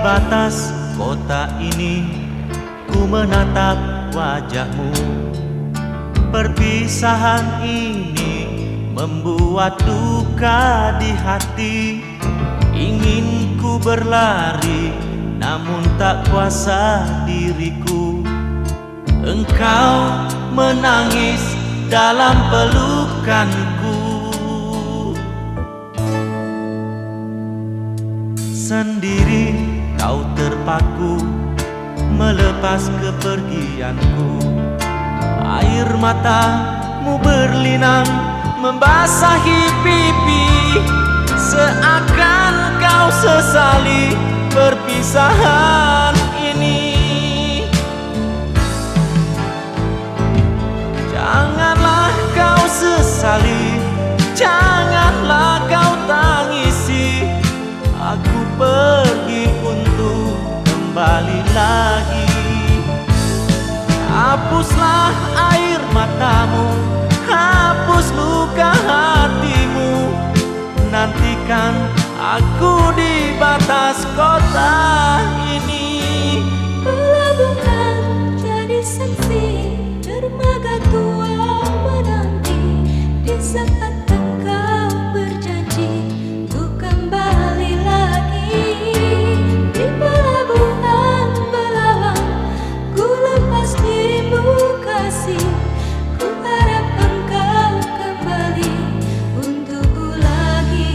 batas kota ini ku menatap wajahmu. Perpisahan ini membuat duka di hati. Ingin ku berlari namun tak kuasa diriku. Engkau menangis dalam pelukanku. Sendiri kau terpaku melepas kepergianku. Air matamu berlinang membasahi pipi, seakan kau sesali perpisahan ini. Janganlah kau sesali, janganlah kau tangisi. Aku pergi untuk kembali lagi. Hapuslah air matamu, hapus luka hatimu. Nantikan aku di batas kota ini. Pelabuhan jadi saksi, dermaga tua menanti. Di saat engkau berjanji untuk kembali lagi. Di pelabuhan Belawan ku lepas dirimu kasih. Ku harap engkau kembali untukku lagi.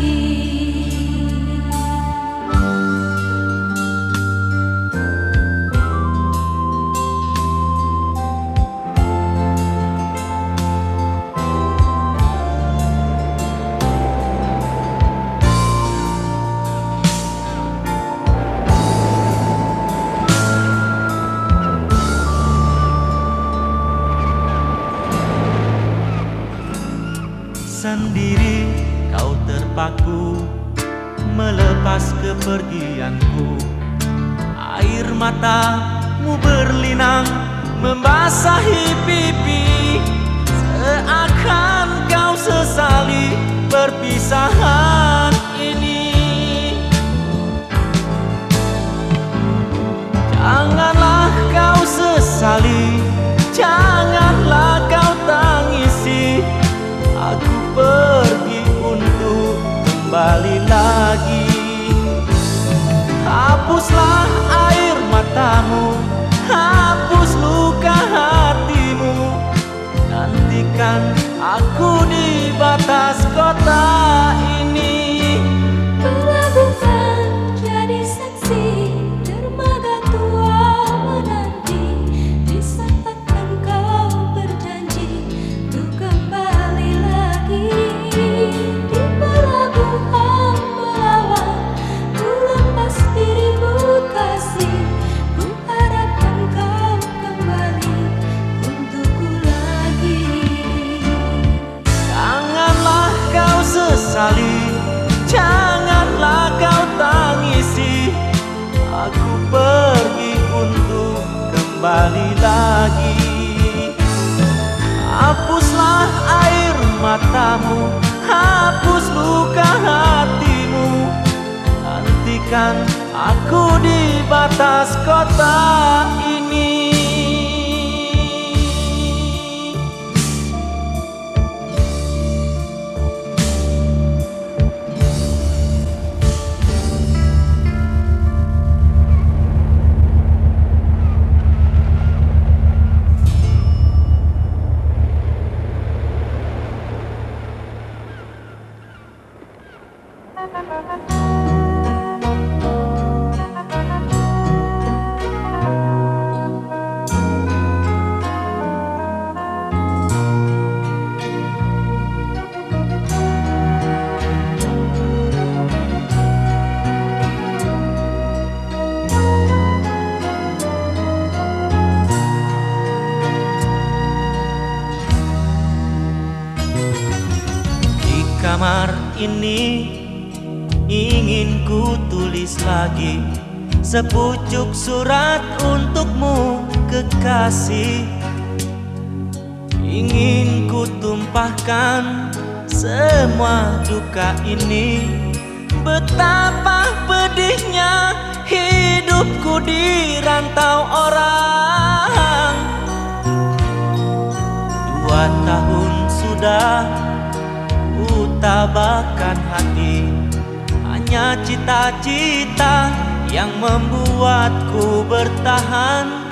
Sendiri kau terpaku melepas kepergianku. Air matamu berlinang membasahi pipi, seakan kau sesali perpisahan ini. Janganlah kau sesali, janganlah kau tangisi. Aku pergi untuk kembali lagi. Hapuslah air matamu, hapus luka hatimu. Nantikan aku di batas kota ini. Pelabuhan jadi saksi, dermaga tua menanti. Di saat engkau berjanji untuk kembali lagi. Di pelabuhan Belawan ku lepas dirimu kasih. Ku harap engkau kembali untukku lagi. Janganlah kau sesali, janganlah kau tangisi. Aku pergi untuk kembali lagi. Hapuslah air matamu, hapus luka hatimu. Nantikan aku di batas kota ini. Di kamar ini ingin ku tulis lagi sepucuk surat untukmu kekasih. Ingin ku tumpahkan semua duka ini. Betapa pedihnya hidupku di rantau orang. 2 tahun sudah ku tabahkan hati, hanya cita-cita yang membuatku bertahan.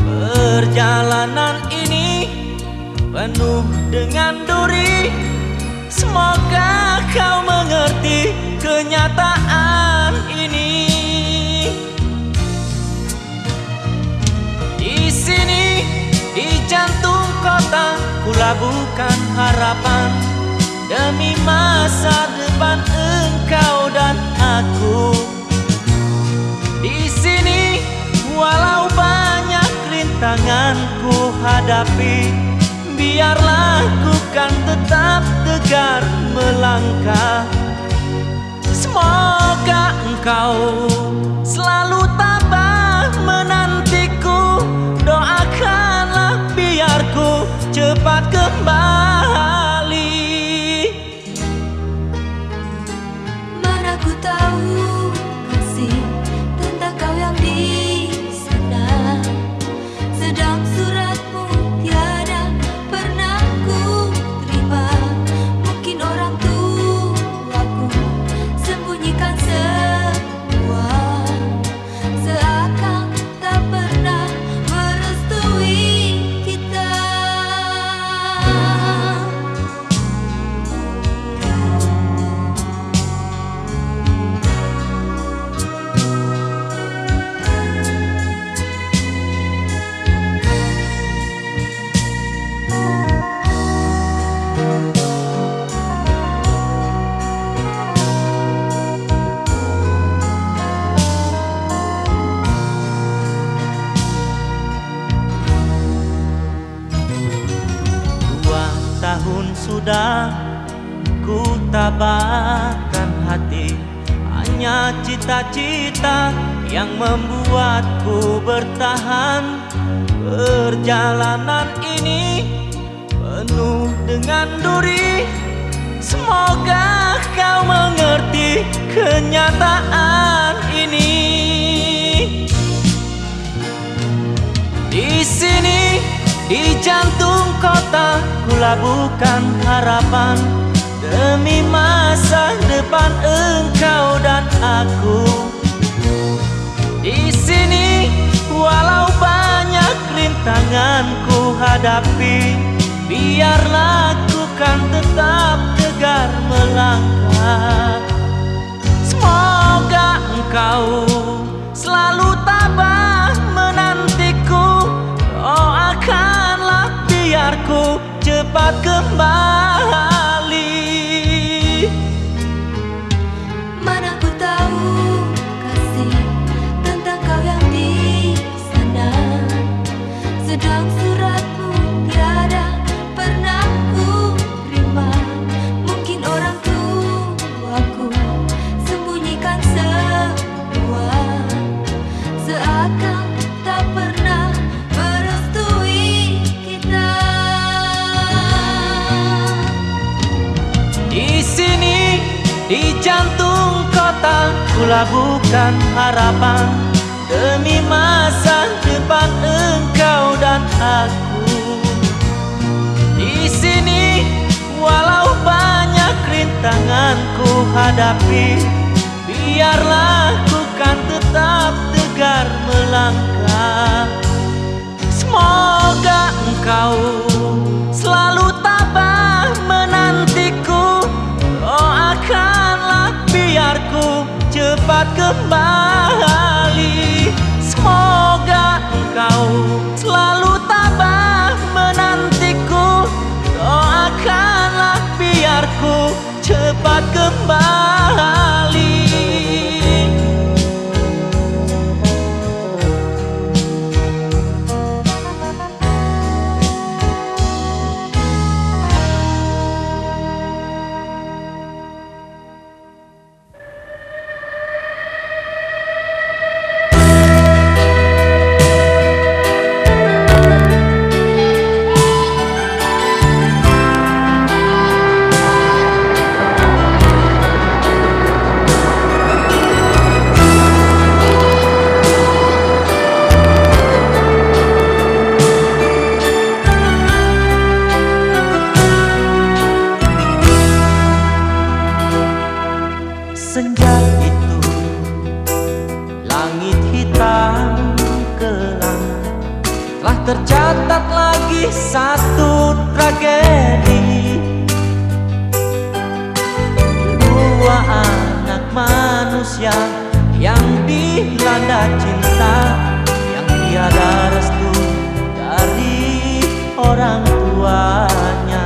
Perjalanan ini penuh dengan duri, semoga kau mengerti kenyataan ini. Di sini, di jantung kota, ku labuhkan harapan demi masa depan engkau dan aku. Di sini, walau banyak rintangan ku hadapi, biarlah ku kan tetap tegar melangkah. Semoga engkau selalu tabah menantiku, doakanlah biar ku cepat kembali. Mana ku tahu kasih tentang kau yang di sana, sedang suratmu tiada pernah ku terima. Mungkin orang tuaku sembunyikan semua, seakan tak pernah merestui kita. Tahun sudah ku tabahkan hati, hanya cita-cita yang membuatku bertahan. Perjalanan ini penuh dengan duri, semoga kau mengerti kenyataan ini. Di sini, di jantung kota, ku labuhkan harapan demi masa depan engkau dan aku. Di sini, walau banyak rintangan ku hadapi, biarlah ku kan tetap tegar melangkah. Semoga engkau selalu tabah menantiku, doakanlah biar ku cepat kembali. Mana ku tahu kasih tentang kau yang di sana, sedang suratmu tiada pernah ku terima. Mungkin orang tuaku sembunyikan semua, seakan tak pernah merestui kita. Di sini, di jantung kota, ku labuhkan harapan demi masa depan engkau dan aku. Di sini, walau banyak rintangan ku hadapi, biarlah ku kan tetap tegar melangkah. Semoga engkau selalu tabah menantiku, doakanlah biar ku cepat kembali. Semoga engkau selalu tabah menantiku, doakanlah biar ku cepat kembali. Senja itu langit hitam kelam, telah tercatat lagi satu tragedi. Dua anak manusia yang dilanda cinta, yang tiada restu dari orang tuanya.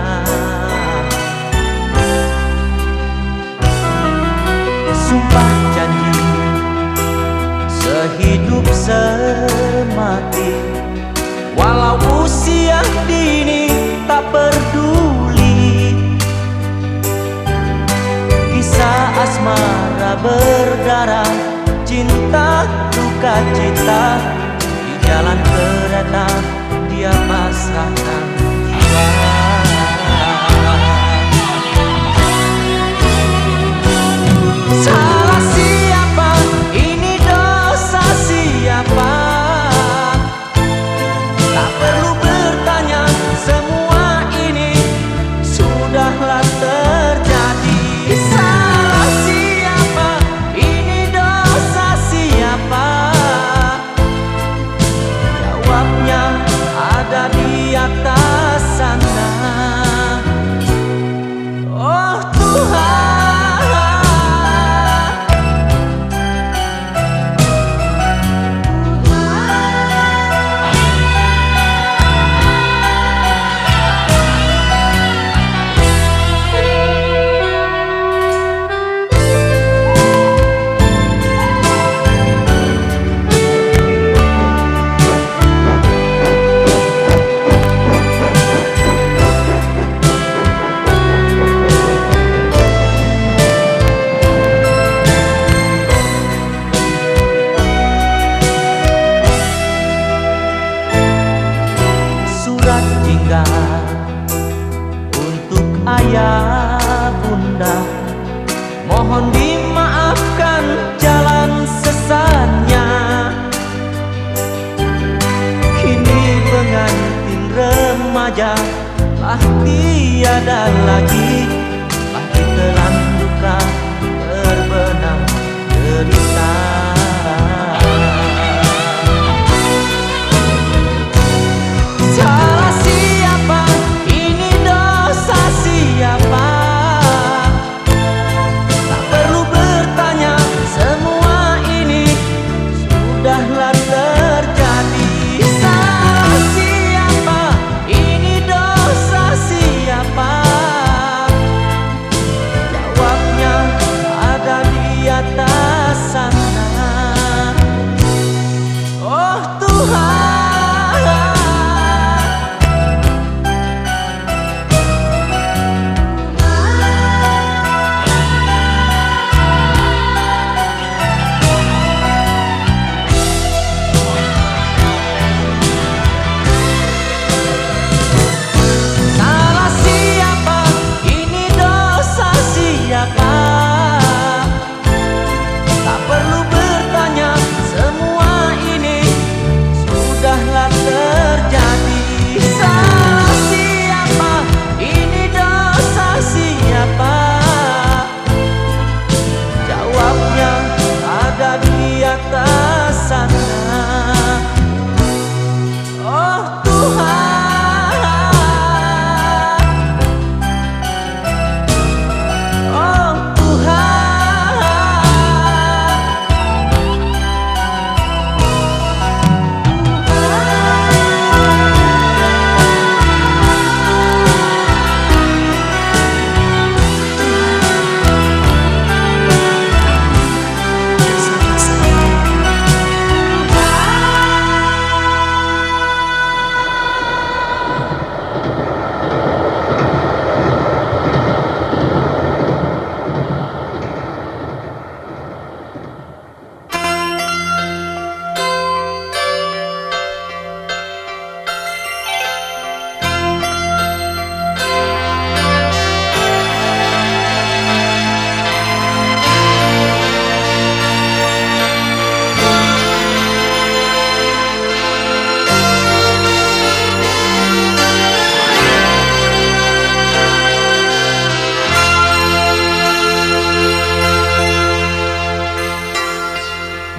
Sumpah janji sehidup semati, walau usia dini tak peduli. Kisah asmara berdarah, cinta duka cita, di jalan kereta dia pasrahkan jiwa. Salah siapa? Ini dosa siapa? Tak perlu bertanya, semua ini sudahlah terjadi. Salah siapa? Ini dosa siapa? Jawabnya ada di atas sana. Oh Tuhan, jingga untuk ayah bunda, mohon dimaafkan jalan sesatnya. Kini pengantin remaja telah tiada lagi, telah ditelan duka terbenam derita. Salah siapa? Ini dosa siapa? Tak perlu bertanya, semua ini sudahlah terjadi. Salah siapa? Ini dosa siapa?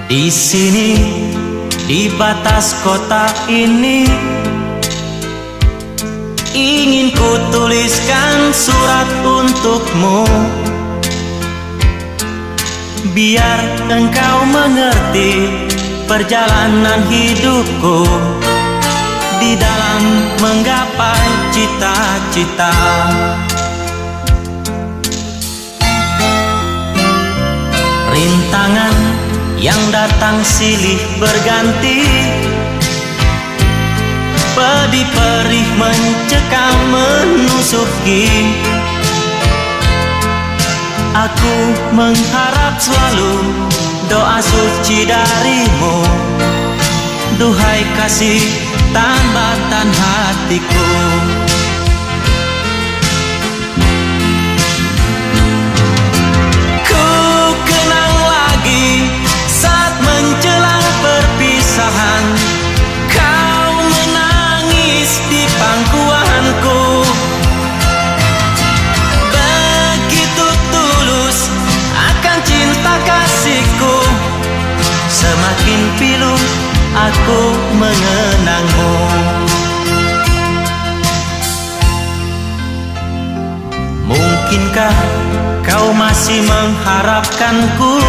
Di sini, di batas kota ini, ingin ku tuliskan surat untukmu, biar engkau mengerti perjalanan hidupku di dalam menggapai cita-cita. Rintangan yang datang silih berganti, pedih perih mencekam menusuki. Aku mengharap selalu doa suci darimu, duhai kasih tambatan hatiku. Ku kenang lagi saat menjelang perpisahan, kau menangis di pangkuanku. Begitu tulus akan cinta kasihku, semakin pilu aku mengenangmu. Mungkinkah kau masih mengharapkanku?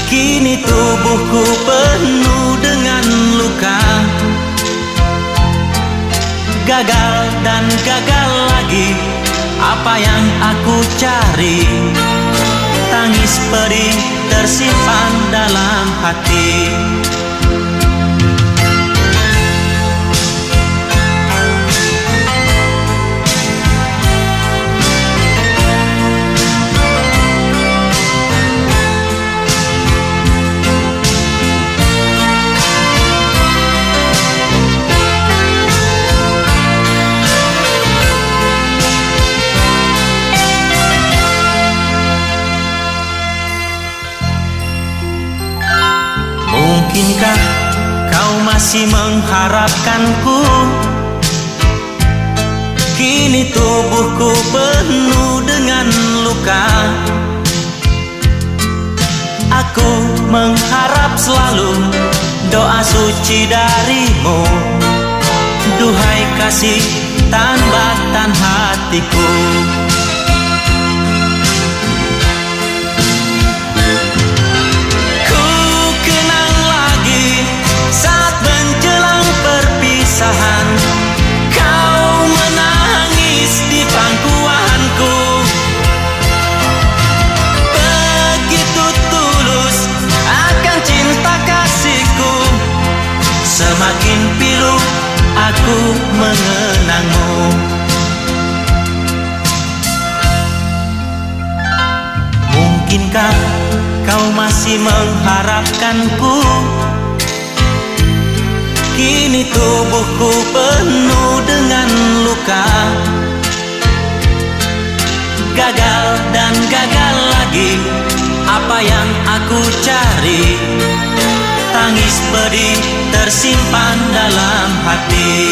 Kini tubuhku penuh dengan luka, gagal dan gagal lagi apa yang aku cari. Tangis pedih tersimpan dalam hati. Mungkinkah kau masih mengharapkanku? Kini tubuhku penuh dengan luka, aku mengharap selalu doa suci darimu, duhai kasih tambatan hatiku. Kau menangis di pangkuanku, begitu tulus akan cinta kasihku, semakin pilu aku mengenangmu. Mungkinkah kau masih mengharapkanku? Kini tubuhku penuh dengan luka, gagal dan gagal lagi apa yang aku cari. Tangis pedih tersimpan dalam hati.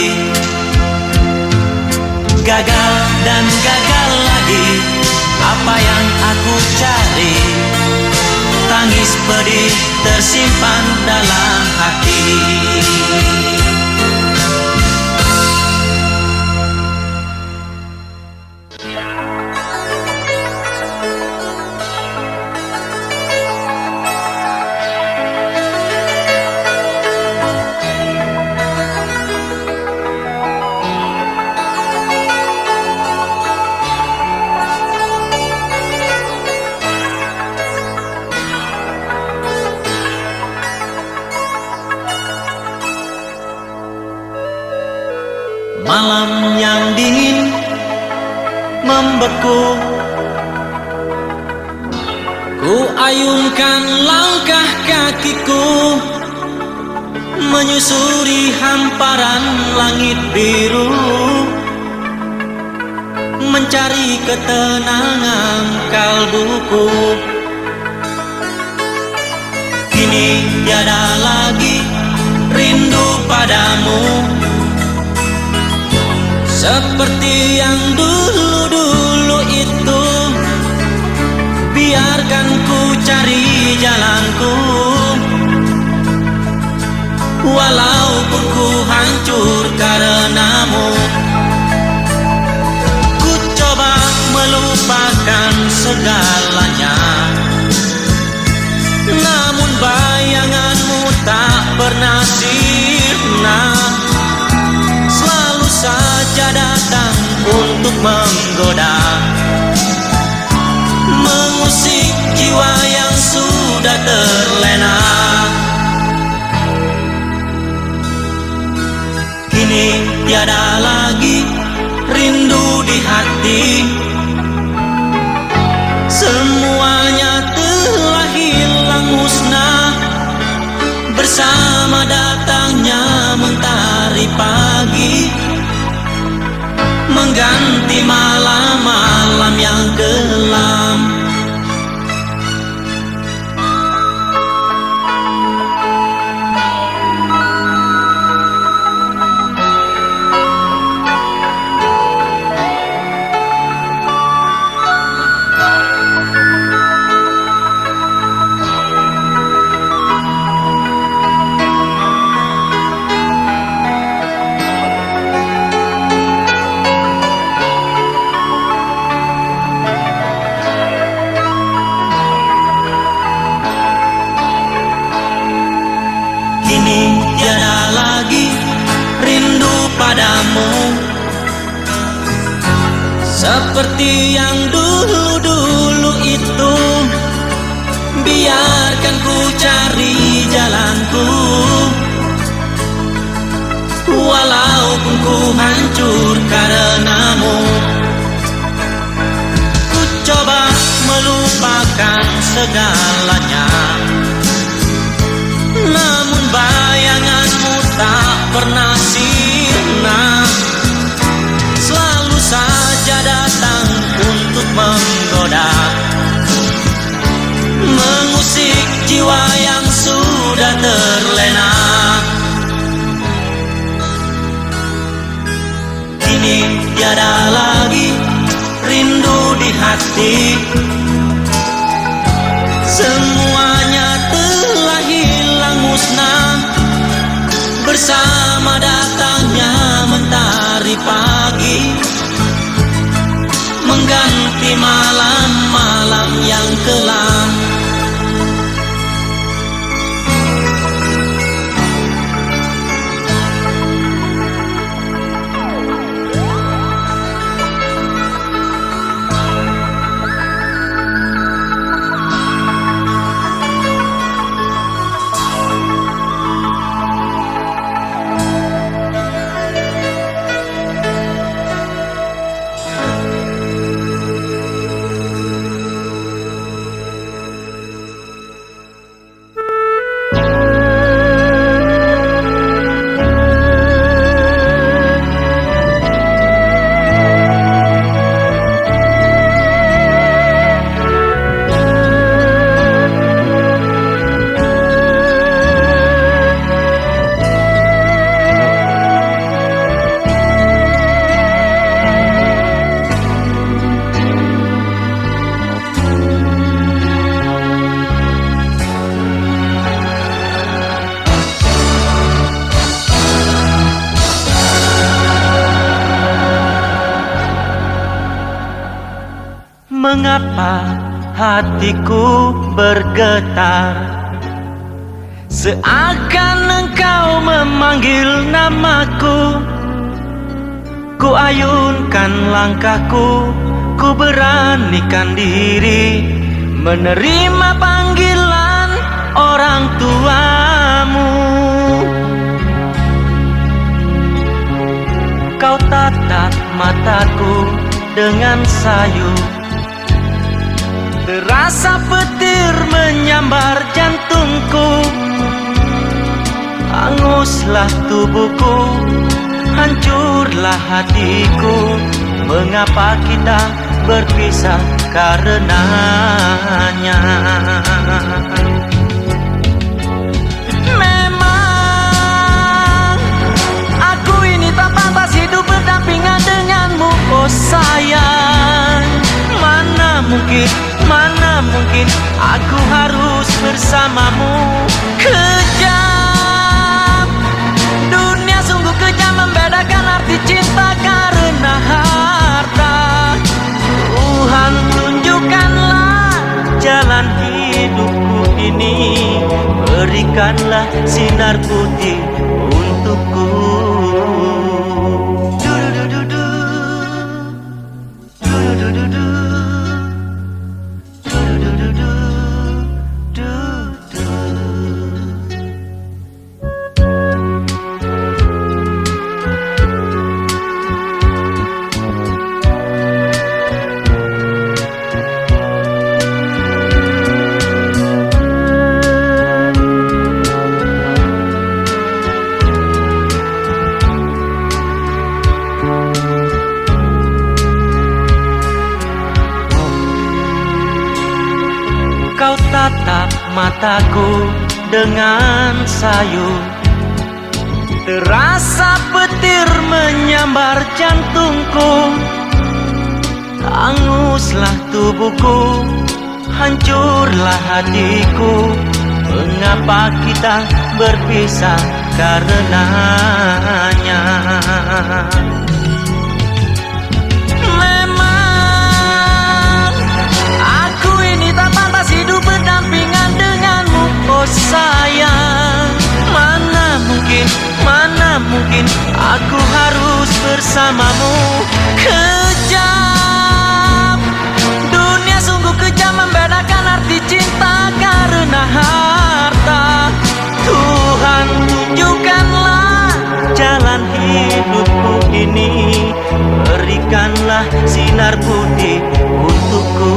Gagal dan gagal lagi apa yang aku cari. Tangis pedih tersimpan dalam hati. Malam yang dingin membeku, ku ayunkan langkah kakiku menyusuri hamparan langit biru, mencari ketenangan kalbuku. Kini tiada lagi rindu padamu, seperti yang dulu-dulu itu. Biar biarkan ku cari jalanku. Walaupun ku hancur karenamu, ku coba melupakan segalanya. Namun bayanganmu tak pernah sirna, selalu saja datang untuk menggoda, mengusik jiwa yang sudah terlena. Kini tiada lagi rindu di hati, semuanya telah hilang musnah bersama datangnya mentari pagi, mengganti malam-malam yang kelam. Kini tiada lagi rindu padamu, seperti yang dulu-dulu itu. Biarkan ku cari jalanku, walaupun ku hancur karenamu. Ku coba melupakan segalanya, namun bayanganmu tak pernah sirna, selalu saja datang untuk menggoda, mengusik jiwa yang sudah terlena. Kini tiada lagi rindu di hati, semuanya telah hilang musnah bersama datangnya mentari pagi, mengganti malam-malam yang kelam. Mengapa hatiku bergetar, seakan engkau memanggil namaku. Ku ayunkan langkahku, ku beranikan diri menerima panggilan orang tuamu. Kau tatap mataku dengan sayu, terasa petir menyambar jantungku. Hanguslah tubuhku, hancurlah hatiku. Mengapa kita berpisah karenanya? Memang aku ini tak pantas hidup berdampingan denganmu, oh sayang. Mana mungkin, mana Mana mungkin aku harus bersamamu. Kejam, dunia sungguh kejam, membedakan arti cinta karena harta. Tuhan tunjukkanlah jalan hidupku ini, berikanlah sinar putih untukku. Kau tatap mataku dengan sayu, terasa petir menyambar jantungku. Hanguslah tubuhku, hancurlah hatiku. Mengapa kita berpisah karenanya? Hidup berdampingan denganmu, oh sayang. Mana mungkin aku harus bersamamu. Kejam, dunia sungguh kejam, membedakan arti cinta karena harta. Tuhan tunjukkanlah jalan hidupku ini, berikanlah sinar putih untukku.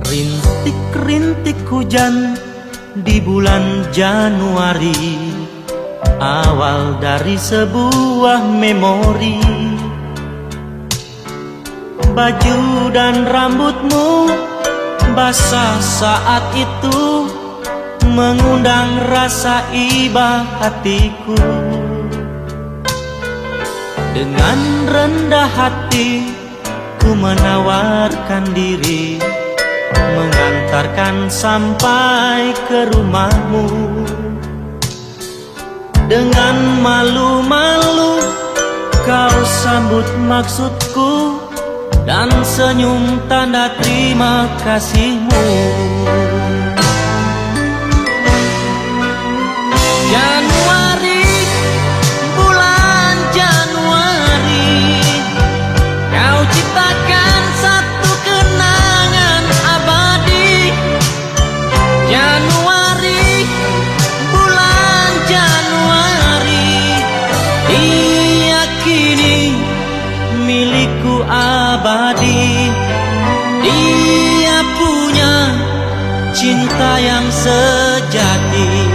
Rintik-rintik hujan di bulan Januari, awal dari sebuah memori. Baju dan rambutmu basah saat itu, mengundang rasa iba hatiku. Dengan rendah hati ku menawarkan diri, mengantarkan sampai ke rumahmu. Dengan malu-malu kau sambut maksudku, dan senyum tanda terima kasihmu. Januari, bulan Januari, kau ciptakan satu kenangan abadi. Januari, bulan Januari, diyakini milikku abadi. Dia punya cinta yang sejati.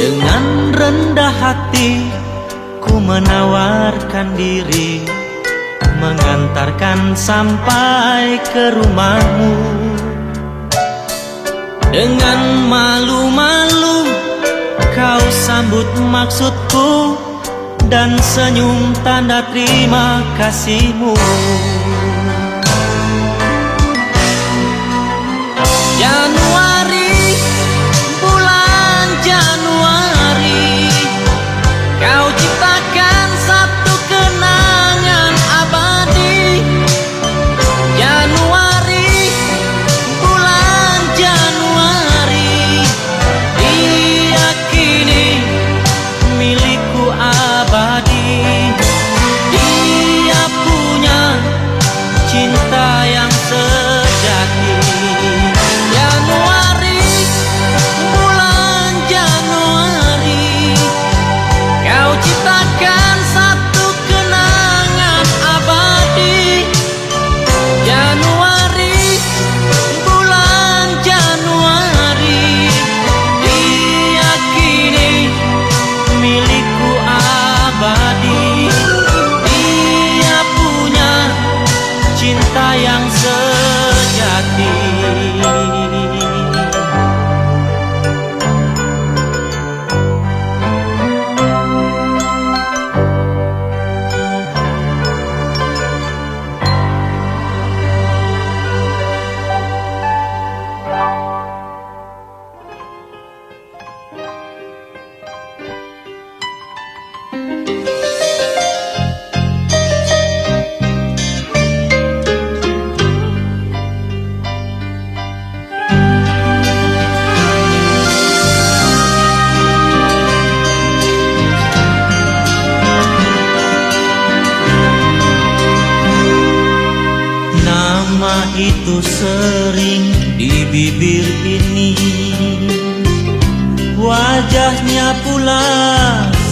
Dengan rendah hati ku menawarkan diri, mengantarkan sampai ke rumahmu. Dengan malu-malu kau sambut maksudku dan senyum tanda terima kasihmu. Januari, bulan Januari, kau ciptakan satu kenangan abadi. Januari, bulan Januari, diyakini milikku abadi. Dia punya cinta yang sejati. Januari, bulan Januari, kau ciptakan satu kenangan abadi. Januari, bulan Januari, diyakini milikku abadi. Dia punya cinta yang sejati. Nama itu sering di bibir ini, wajahnya pula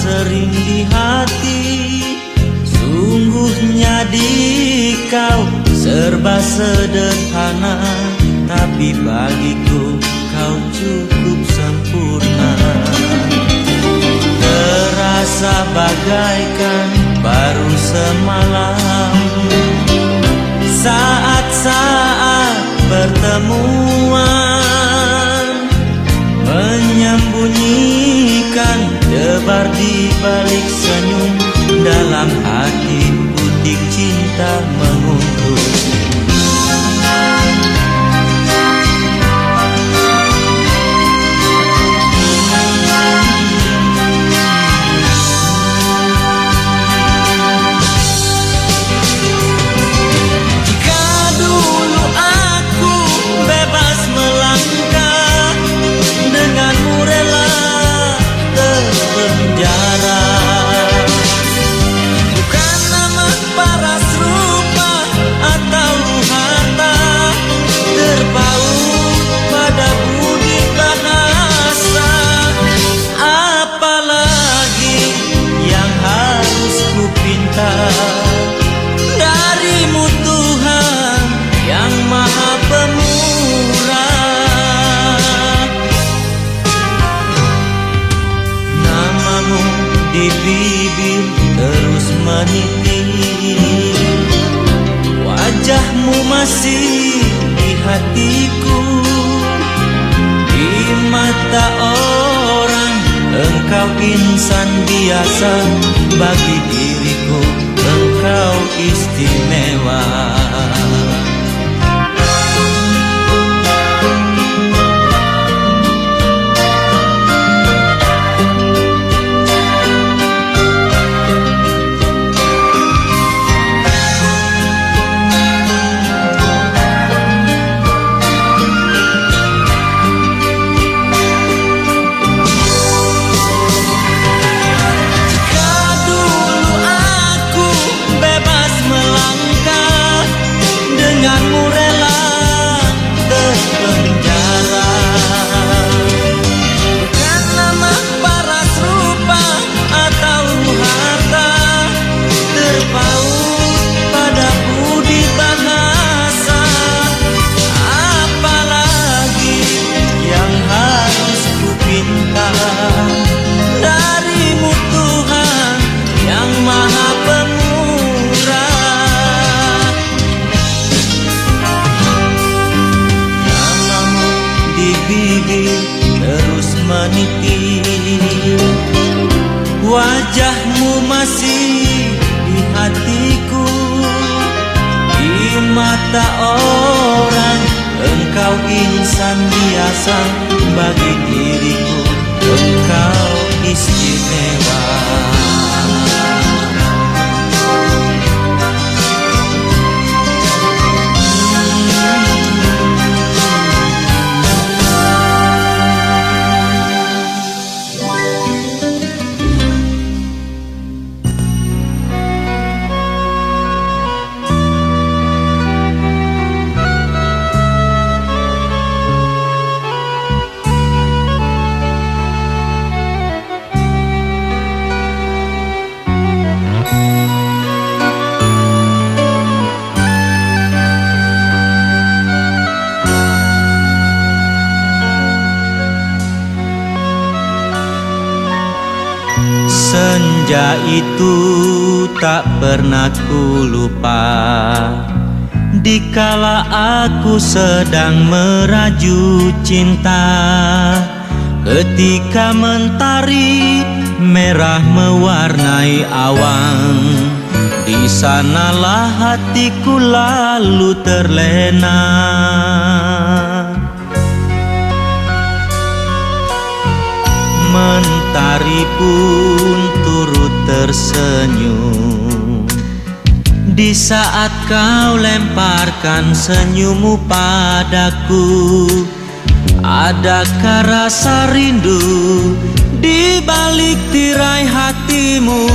sering di hati. Sungguhnya di kau serba sederhana, tapi bagiku kau cukup sempurna. Terasa bagaikan baru semalam, saat-saat pertemuan menyembunyikan debar di balik senyum. Dalam hati butik cinta mengumpul. Darimu Tuhan yang maha pemurah, namamu di bibir terus meniti, wajahmu masih di hatiku. Di mata orang engkau insan biasa, bagi diriku engkau istimewa. terus meniti. Wajahmu masih di hatiku, di mata orang engkau insan biasa, bagi diriku engkau istimewa. Senja itu tak pernah ku lupa, dikala aku sedang meraju cinta. Ketika mentari merah mewarnai awan, di sanalah hatiku lalu terlena. Mentari pun turut tersenyum di saat kau lemparkan senyummu padaku. Adakah rasa rindu di balik tirai hatimu?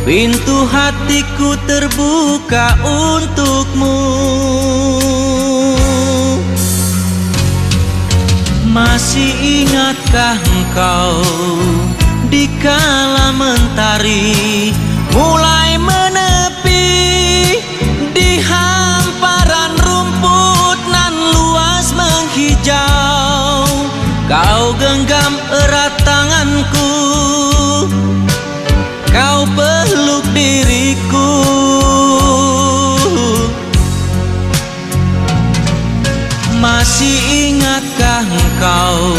Pintu hatiku terbuka untukmu. Masih ingatkah engkau dikala mentari mulai menepi di hamparan rumput nan luas menghijau? Kau genggam erat tanganku, kau peluk diriku. Masih ingatkah engkau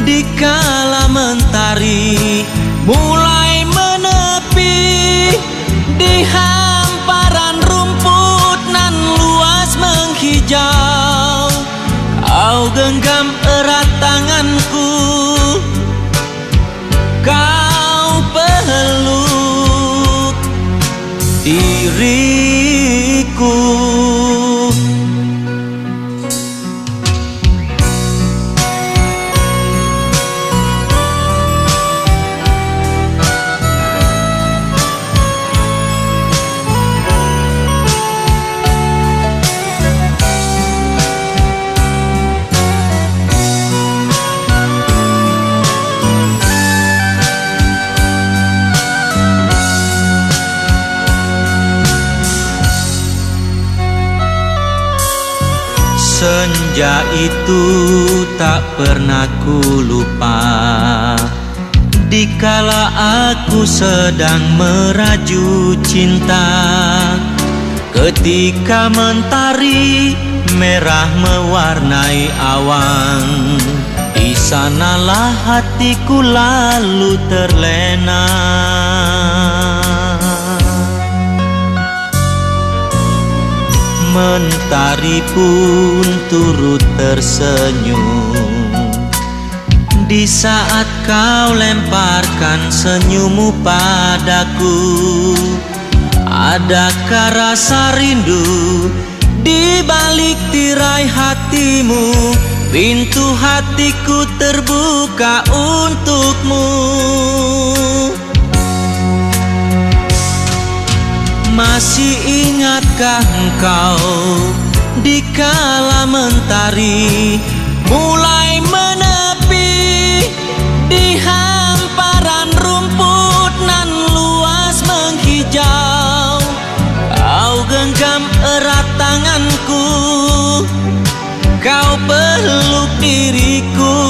dikala mentari mulai menepi di hamparan rumput nan luas menghijau? Kau genggam erat tanganku, kau peluk diriku. Senja itu tak pernah ku lupa, dikala aku sedang meraju cinta. Ketika mentari merah mewarnai awan, di sanalah hatiku lalu terlena. Mentari pun turut tersenyum di saat kau lemparkan senyummu padaku. Adakah rasa rindu di balik tirai hatimu? Pintu hatiku terbuka untukmu. Masih ingatkah engkau dikala mentari mulai menepi di hamparan rumput nan luas menghijau? Kau genggam erat tanganku, kau peluk diriku.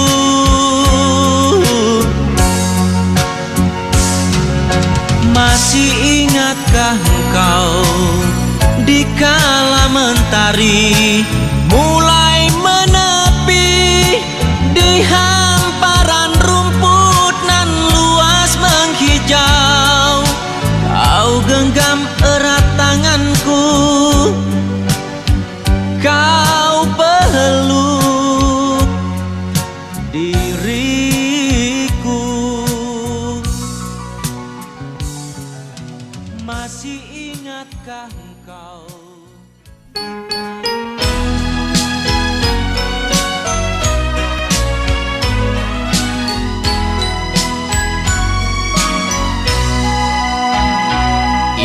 Masih ingatkah engkau dikala mentari mulai menepi kau peluk diriku. Masih ingatkah engkau?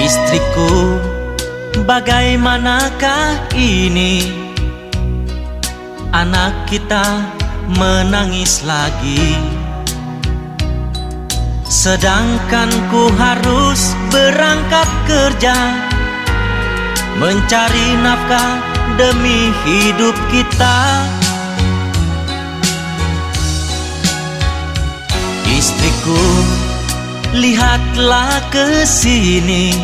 Istriku, bagaimanakah ini? Anak kita menangis lagi, sedangkan ku harus berangkat kerja, mencari nafkah demi hidup kita. Istriku, lihatlah ke sini.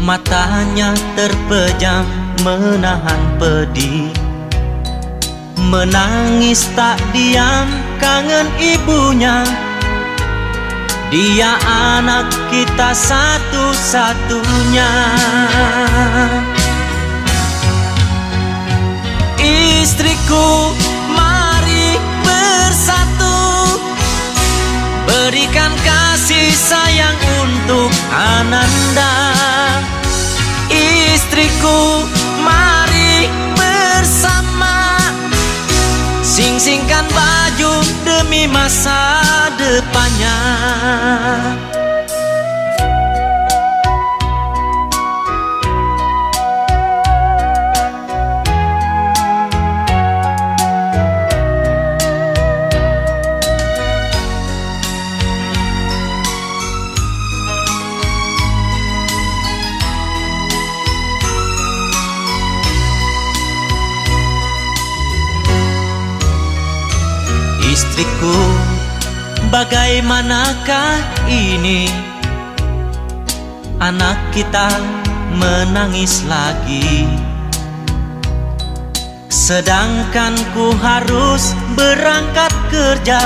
Matanya terpejam menahan pedih, menangis tak diam kangen ibunya. Dia anak kita satu-satunya. Istriku, mari bersatu, berikan kasih sayang untuk Ananda. Istriku, mari bersama, sing-singkan baju demi masa depannya. Istriku, bagaimanakah ini? Anak kita menangis lagi, sedangkan ku harus berangkat kerja,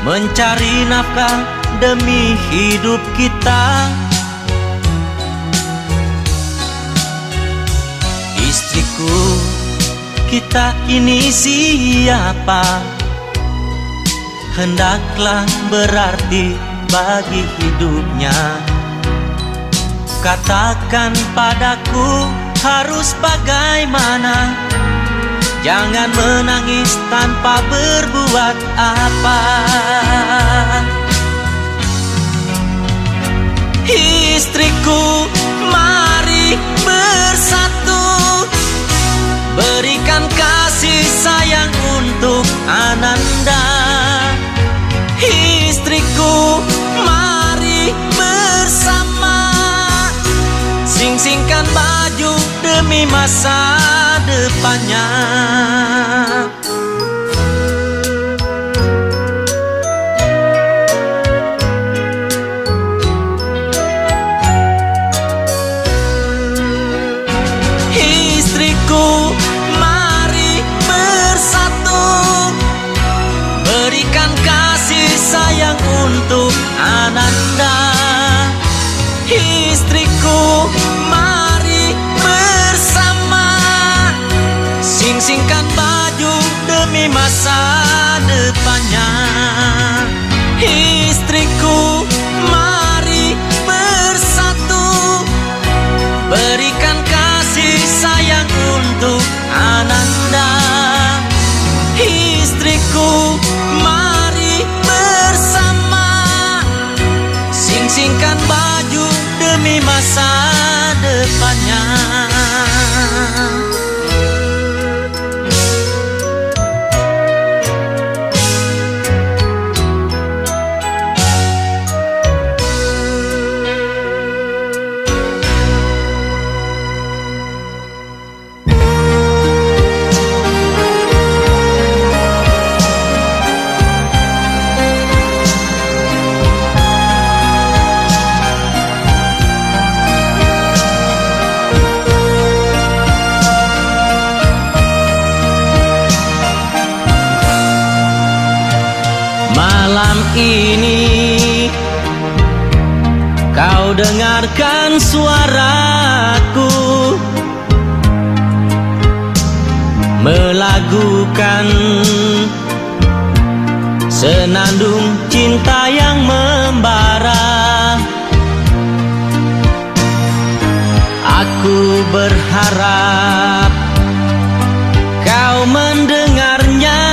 mencari nafkah demi hidup kita. Istriku, kita ini siapa? Hendaklah berarti bagi hidupnya. Katakan padaku harus bagaimana? Jangan menangis tanpa berbuat apa. Istriku, mari bersatu, berikan kasih sayang untuk Ananda. Istriku, mari bersama, sing-singkan baju demi masa depannya. Istriku, mari bersatu, berikan kasih sayang untuk Ananda. Istriku, mari bersama, sing-singkan baju demi masa depannya. Istriku, mari bersatu, berikan kasih sayang untuk Ananda. Istriku, mari bersama, sing-singkan baju demi masa depannya. Malam ini kau dengarkan suaraku, lagukan senandung cinta yang membara. Aku berharap kau mendengarnya,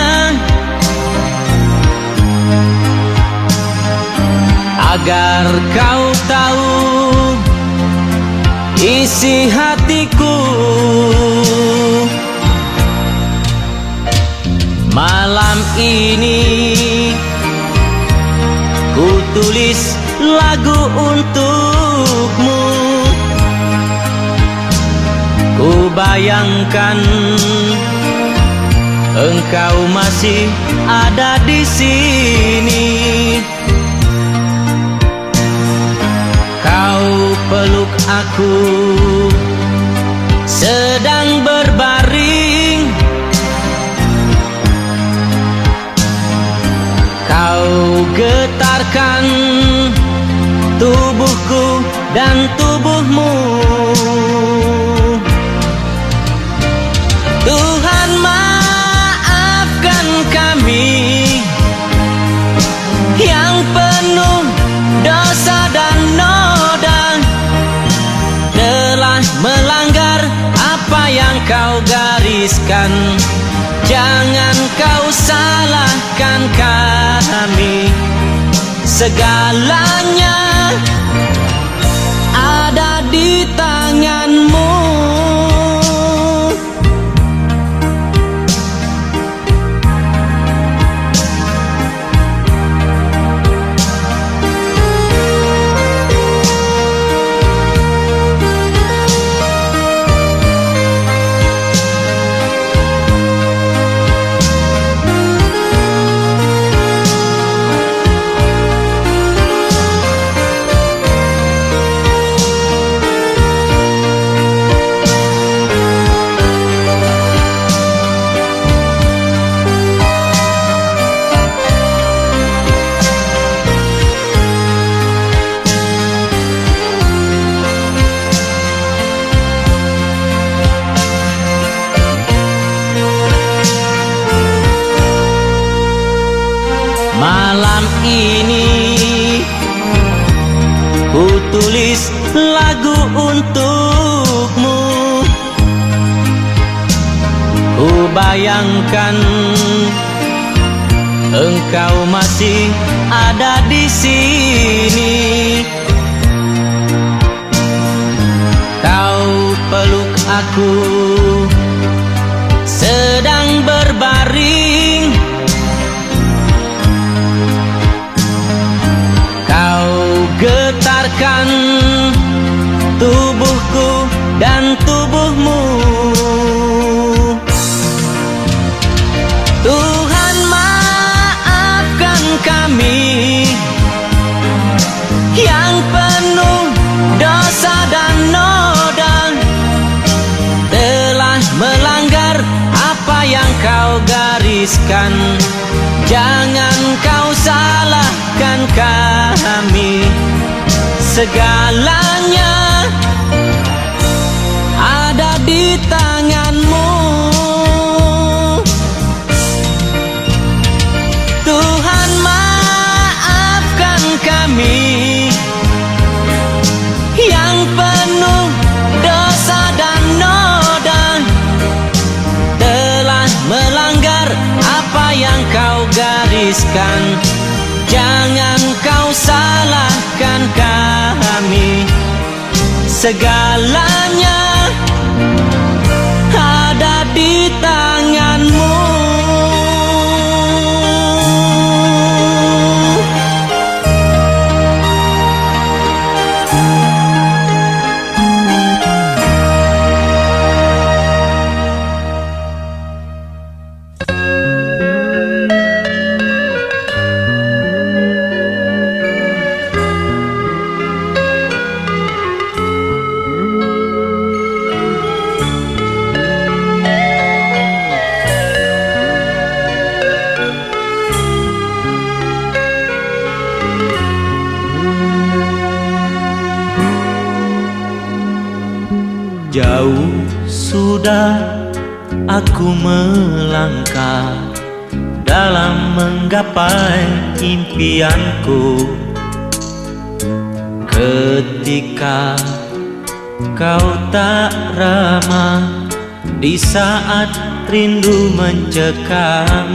agar kau tahu isi hatiku. Malam ini ku tulis lagu untukmu. Ku bayangkan engkau masih ada di sini. Kau peluk aku sedang berbaring. Kau getarkan tubuhku dan tubuhmu. Tuhan maafkan kami yang penuh dosa dan noda, telah melanggar apa yang kau gariskan. Jangan kau salahkan kami, segalanya ada di tanganmu. Malam ini ku tulis lagu untukmu. Ku bayangkan engkau masih ada di sini. Kau peluk aku sedang berbaring. Getarkan tubuhku dan tubuhmu. Tuhan maafkan kami yang penuh dosa dan noda, telah melanggar apa yang kau gariskan. Jangan kau salahkan kami, segalanya ada di tanganmu. Tuhan maafkan kami yang penuh dosa dan noda, telah melanggar apa yang kau gariskan. Jangan kau salahkan kami, segalanya ada di tanganmu. Jauh sudah aku melangkah dalam menggapai impianku. Ketika kau tak ramah di saat rindu mencekam,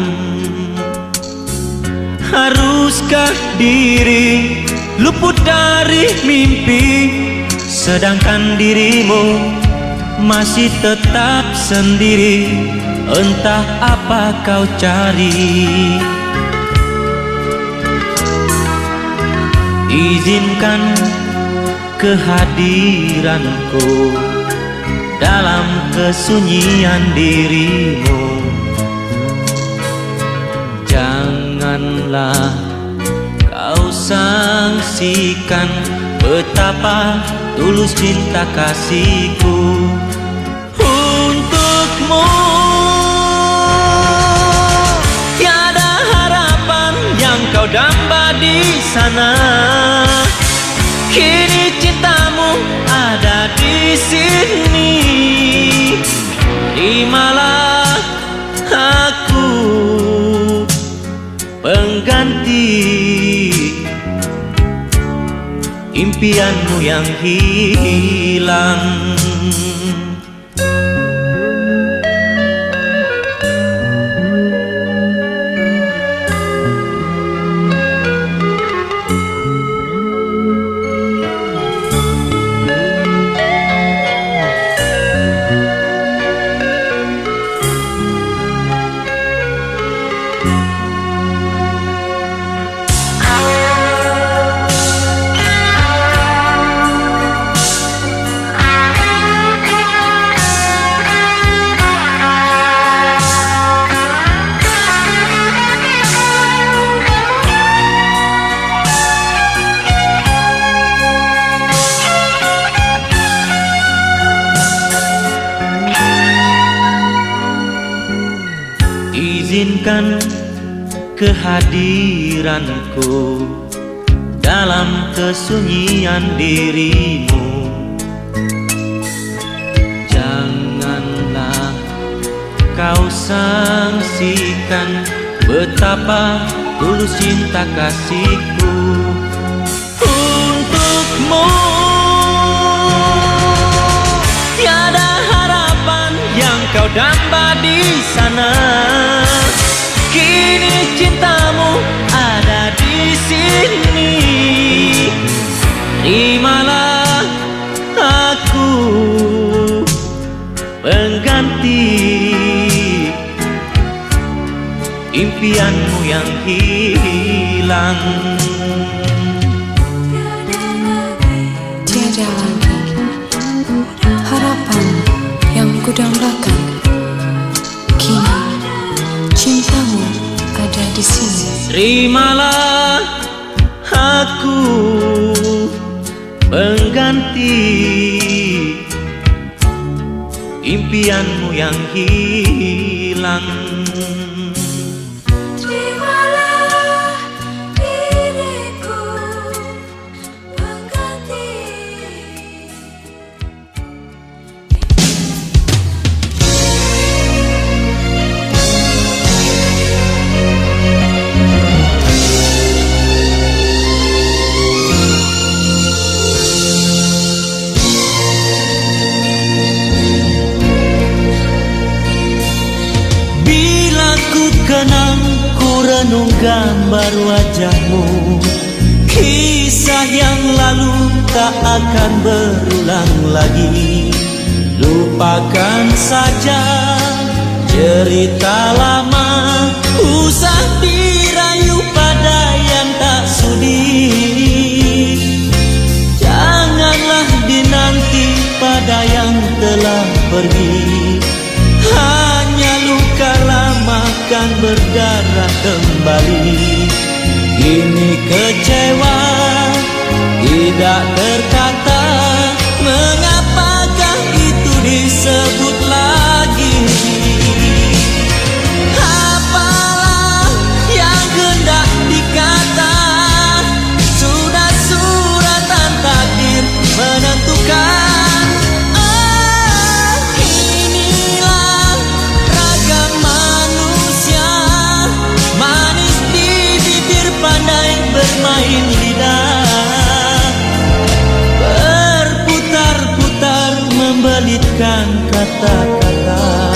haruskah diri luput dari mimpi, sedangkan dirimu masih tetap sendiri? Entah apa kau cari. Izinkan kehadiranku dalam kesunyian dirimu. Janganlah kau sangsikan betapa tulus cinta kasihku untukmu. Tiada harapan yang kau damba di sana, kini cintamu ada di sini. Terimalah aku pengganti impianmu yang hilang. Izinkan kehadiranku dalam kesunyian dirimu. Janganlah kau sangsikan betapa tulus cinta kasihku untukmu. Tiada harapan yang kau damba di sana, kini cintamu ada di sini. Terimalah aku pengganti impianmu yang hilang. Tiada lagi harapan yang kudambakan, kini cintamu ada di sini. Terimalah aku pengganti impianmu yang hilang. Terimalah diriku pengganti. Kenang ku renung gambar wajahmu, kisah yang lalu tak akan berulang lagi. Lupakan saja cerita lama, usah dirayu pada yang tak sudi. Janganlah dinanti pada yang telah pergi, hanya luka lama kan berdarah kembali. Ini kecewa tidak terkata, mengapakah itu disebut lagi? Apalah yang hendak dikata, sudah suratan takdir menentukan. Inilah kata-kata,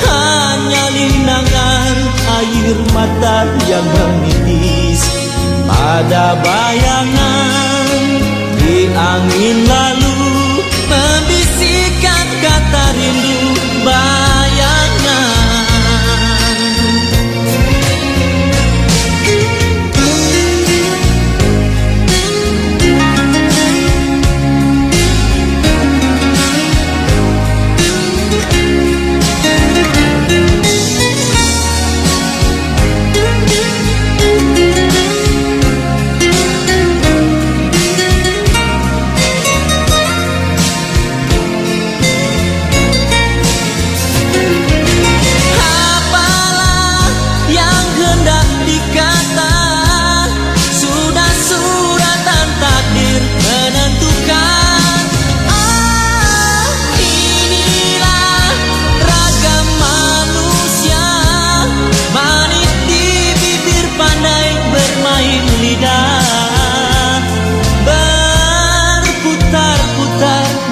hanya linangan air mata yang menitis pada bayangan di angin lalu membisikkan kata rindu bayangan.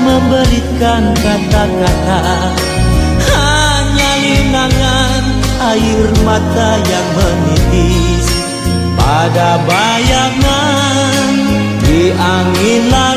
Memberikan kata-kata, hanya linangan air mata yang menitis pada bayangan di angin lalu